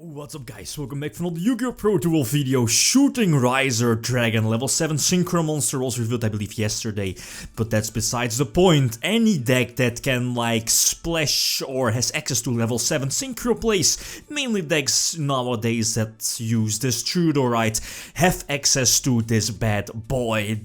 What's up guys, welcome back from the YgoPro duel video. Shooting Riser Dragon, level 7 Synchro Monster was revealed I believe yesterday, but that's besides the point. Any deck that can like splash or has access to level 7 Synchro plays, mainly decks nowadays that use this Trudeau, right, have access to this bad boy.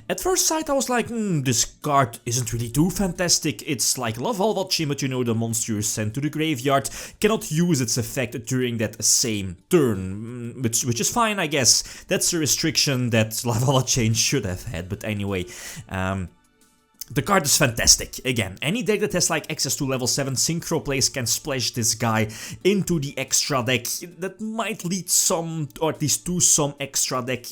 At first sight I was like, this card isn't really too fantastic. It's like Love Alvachin, but you know the monster you sent to the graveyard cannot use its effect during that same turn, which is fine, I guess. That's a restriction that Lava Chain should have had, but anyway, the card is fantastic. Again, any deck that has like access to level 7 Synchro plays can splash this guy into the extra deck. That might lead some, or at least to some extra deck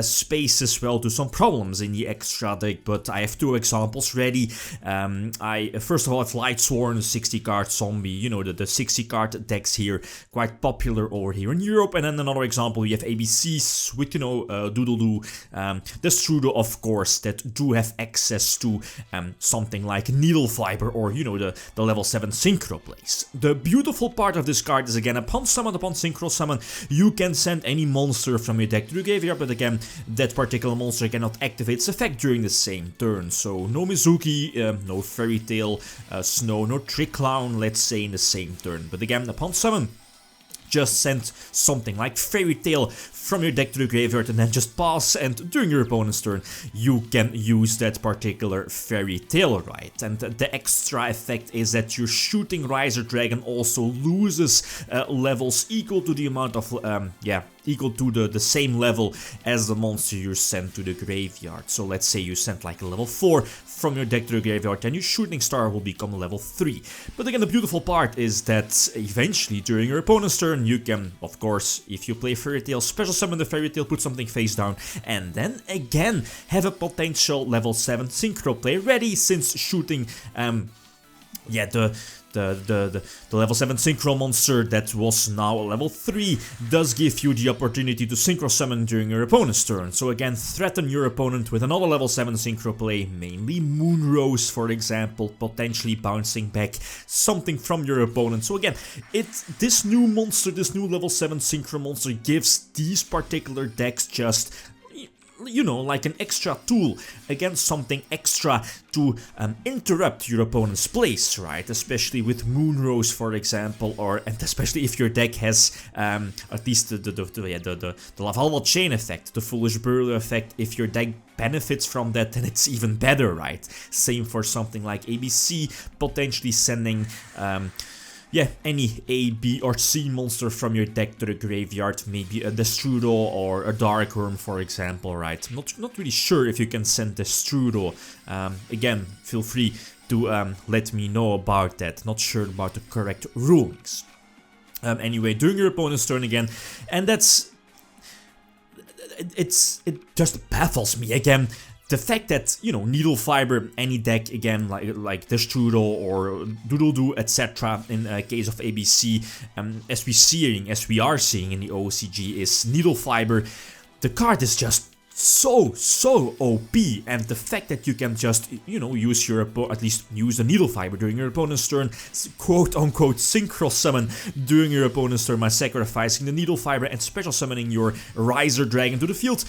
space as well, to some problems in the extra deck, but I have two examples ready. I first of all have Lightsworn, 60 card zombie, you know, the 60 card decks here, quite popular over here in Europe. And then another example, we have ABCs with, you know, Doodle-Doo, the Strudo of course, that do have access to something like Needlefiber or, you know, the level 7 Synchro plays. The beautiful part of this card is, again, upon Synchro Summon, you can send any monster from your deck to the graveyard, but again, that particular monster cannot activate its effect during the same turn. So no Mizuki, no Fairy Tail, Snow, no Trick Clown, let's say, in the same turn. But again, upon summon, just send something like Fairy Tail from your deck to the graveyard and then just pass, and during your opponent's turn you can use that particular Fairy Tail, right? And the extra effect is that your Shooting Riser Dragon also loses levels equal to the amount of, equal to the same level as the monster you sent to the graveyard. So let's say you sent like a level 4 from your deck to the graveyard, and your Shooting Star will become a level 3. But again, the beautiful part is that eventually during your opponent's turn you can, of course, if you play Fairy Tail, special summon the Fairy Tail, put something face down, and then again have a potential level 7 Synchro play ready, since shooting, the level 7 Synchro monster that was now a level 3 does give you the opportunity to Synchro Summon during your opponent's turn. So again, threaten your opponent with another level 7 Synchro play, mainly Moonrose for example, potentially bouncing back something from your opponent. So again, this new monster, this new level 7 Synchro monster gives these particular decks just, you know, like an extra tool against something extra to interrupt your opponent's plays, right? Especially with Moonrose, for example, and especially if your deck has at least the Lavalval Chain effect, the Foolish Burial effect. If your deck benefits from that, then it's even better, right? Same for something like ABC, potentially sending any A, B, or C monster from your deck to the graveyard, maybe a Destrudo or a Darkworm, for example, right? Not really sure if you can send Destrudo. Again, feel free to let me know about that. Not sure about the correct rulings. Anyway, during your opponent's turn again, and it just baffles me again. The fact that, you know, Needlefiber, any deck, again, like Destrudo or Doodle-Doo, etc., in case of ABC, as we are seeing in the OCG, is Needlefiber. The card is just so OP, and the fact that you can just, you know, use at least use the Needlefiber during your opponent's turn, quote-unquote Synchro Summon during your opponent's turn by sacrificing the Needlefiber and special summoning your Riser Dragon to the field,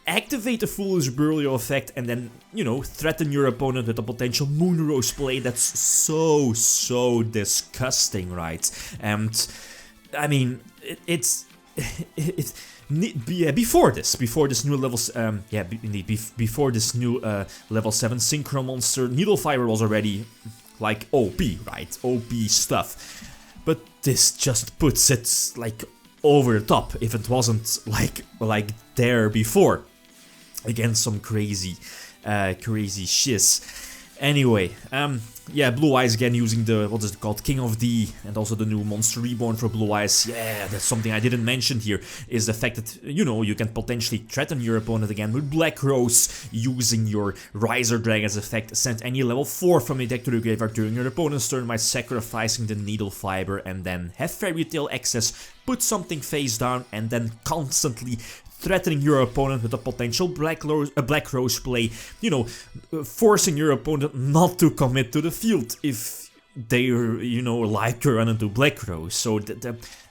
activate the Foolish Burial effect, and then, you know, threaten your opponent with a potential Moonrose play. That's so disgusting, right? And I mean, before this new levels, before this new level 7 Synchro monster, Needlefiber was already like OP, right? OP stuff. But this just puts it like over the top. If it wasn't like there before. Again, some crazy shiz. Anyway, Blue Eyes again using the, what is it called, King of D, and also the new Monster Reborn for Blue Eyes. Yeah, that's something I didn't mention here, is the fact that, you know, you can potentially threaten your opponent again with Black Rose, using your Riser Dragon's effect, send any level 4 from your deck to the graveyard during your opponent's turn by sacrificing the Needlefiber, and then have Fairy Tail access, put something face down, and then constantly threatening your opponent with a potential Black Rose play, you know, forcing your opponent not to commit to the field if they, you know, like to run into Black Rose. So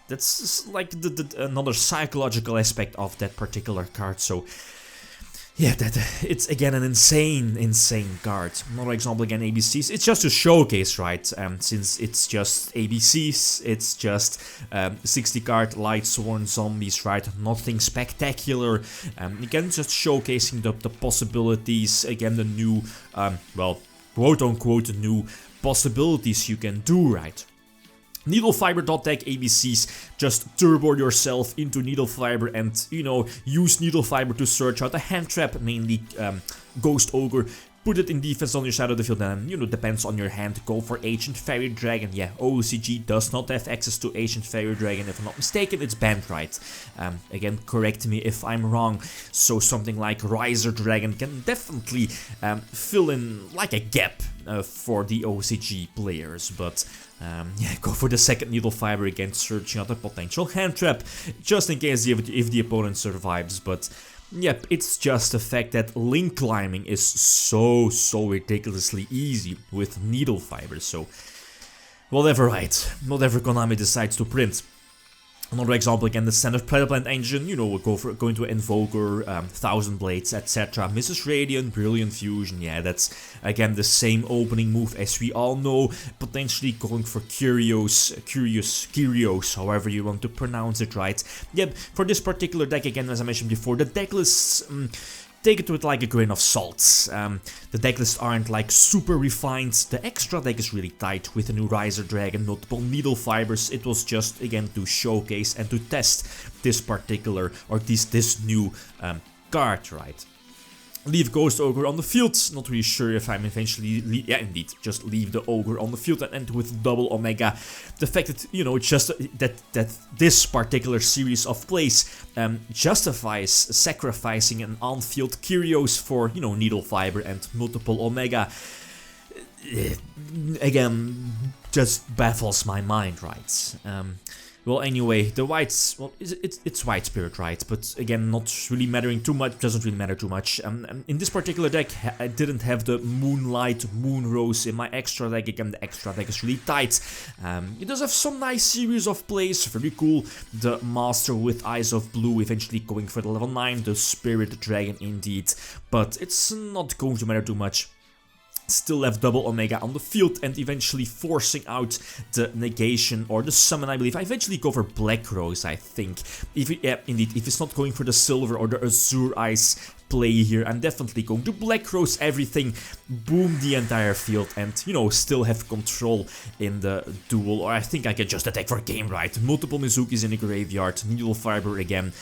That's like another psychological aspect of that particular card. So yeah, it's again an insane card. Another example again, ABCs. It's just a showcase, right? Since it's just ABCs, it's just 60 card Light Sworn Zombies, right? Nothing spectacular. Again, just showcasing the possibilities. Again, the new, well, quote unquote, new possibilities you can do, right? Needlefiber.tech ABCs, just turbo yourself into Needlefiber and, you know, use Needlefiber to search out a hand trap, mainly Ghost Ogre. Put it in defense on your side of the field and, you know, depends on your hand, go for Ancient Fairy Dragon. Yeah, OCG does not have access to Ancient Fairy Dragon, if I'm not mistaken, it's banned, right? Again, correct me if I'm wrong. So something like Riser Dragon can definitely fill in like a gap for the OCG players, but yeah, go for the second Needlefiber again, searching out a potential hand trap, just in case if the opponent survives, but yep, it's just the fact that link climbing is so ridiculously easy with Needlefiber, so whatever, right, whatever Konami decides to print. Another example again, the standard Predator Plant engine, you know, we'll going to Invoker, Thousand Blades, etc. Mrs. Radiant, Brilliant Fusion, yeah, that's again the same opening move as we all know, potentially going for Curios, however you want to pronounce it, right? Yep, for this particular deck, again, as I mentioned before, the deck lists, take it with like a grain of salt. The deck lists aren't like super refined. The extra deck is really tight with a new Riser Dragon, multiple Needlefibers. It was just again to showcase and to test this particular or this new card, right? Leave Ghost Ogre on the field, not really sure if I'm eventually, yeah indeed, just leave the Ogre on the field and enter with double Omega. The fact that, you know, just that this particular series of plays justifies sacrificing an on-field Kyrios for, you know, Needlefiber and multiple Omega, again, just baffles my mind, right? Well, anyway, the whites, well, it's White Spirit, right? But again, not really mattering too much, doesn't really matter too much. In this particular deck, I didn't have the Moonlight, Moon Rose in my extra deck. Again, the extra deck is really tight. It does have some nice series of plays, very cool. The Master with Eyes of Blue, eventually going for the level 9, the Spirit Dragon indeed. But it's not going to matter too much. Still have double Omega on the field and eventually forcing out the negation or the summon, I believe. I eventually go for Black Rose, I think. Yeah, indeed, if it's not going for the Silver or the Azure Eyes play here, I'm definitely going to Black Rose everything, boom the entire field, and, you know, still have control in the duel. Or I think I can just attack for game, right? Multiple Mizukis in the graveyard, Needlefiber again,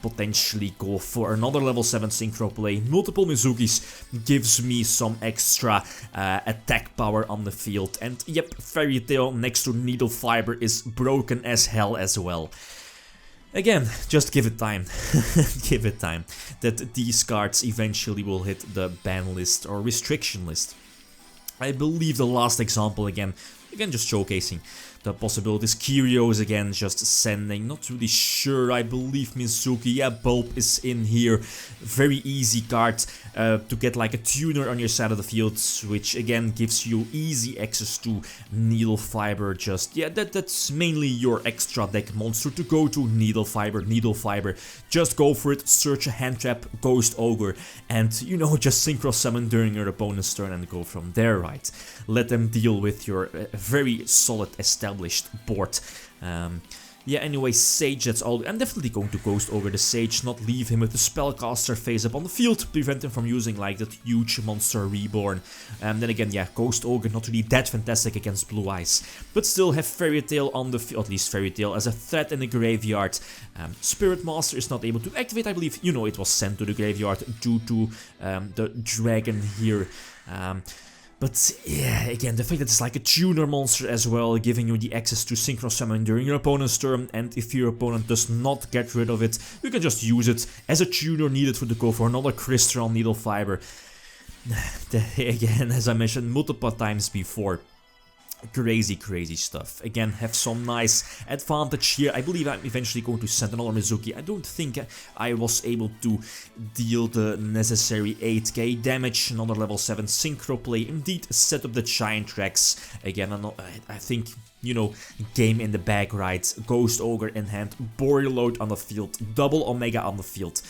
potentially go for another level 7 synchro play. Multiple Mizukis gives me some extra attack power on the field, and yep, Fairy Tail next to Needlefiber is broken as hell as well. Again, just give it time, give it time, that these cards eventually will hit the ban list or restriction list. I believe the last example again just showcasing the possibilities. Kyrios again, just sending, not really sure, I believe Mizuki, yeah, Bulb is in here. Very easy card to get like a tuner on your side of the field, which again gives you easy access to Needlefiber. Just, yeah, that's mainly your extra deck monster to go to, Needlefiber, just go for it, search a hand trap, Ghost Ogre, and, you know, just synchro summon during your opponent's turn and go from there, right? Let them deal with your very solid established board. Yeah, anyway, Sage, that's all. I'm definitely going to Ghost Ogre the Sage, not leave him with the Spellcaster face up on the field, prevent him from using like that huge monster Reborn. And then again, yeah, Ghost Ogre not really that fantastic against Blue Eyes, but still have Fairy Tail on the field, at least Fairy Tail as a threat in the graveyard. Spirit Master is not able to activate, I believe, you know, it was sent to the graveyard due to the dragon here. But yeah, again, the fact that it's like a tuner monster as well, giving you the access to synchro summon during your opponent's turn, and if your opponent does not get rid of it, you can just use it as a tuner needed for the go for another Crystal Needlefiber. Again, as I mentioned multiple times before, crazy stuff. Again, have some nice advantage here. I believe I'm eventually going to send another Mizuki. I don't think I was able to deal the necessary 8k damage. Another level 7 synchro play. Indeed, set up the giant tracks. Again, I think you know, game in the bag, right? Ghost Ogre in hand, Boreload on the field, double Omega on the field.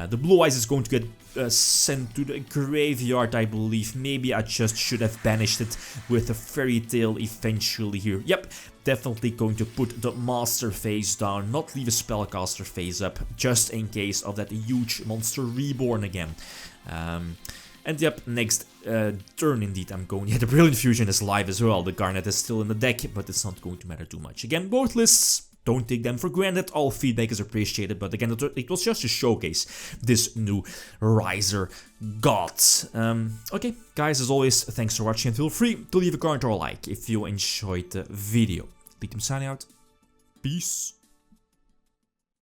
The Blue Eyes is going to get sent to the graveyard, I believe. Maybe I just should have banished it with a Fairy Tail eventually here. Yep, definitely going to put the Master face down, not leave a Spellcaster face up, just in case of that huge monster reborn again. And yep, next turn indeed I'm going, yeah, the Brilliant Fusion is live as well, the Garnet is still in the deck, but it's not going to matter too much. Again, both lists, don't take them for granted, all feedback is appreciated, but again, it was just to showcase this new Riser God. Okay, guys, as always, thanks for watching, and feel free to leave a comment or a like if you enjoyed the video. Lithium signing out, peace.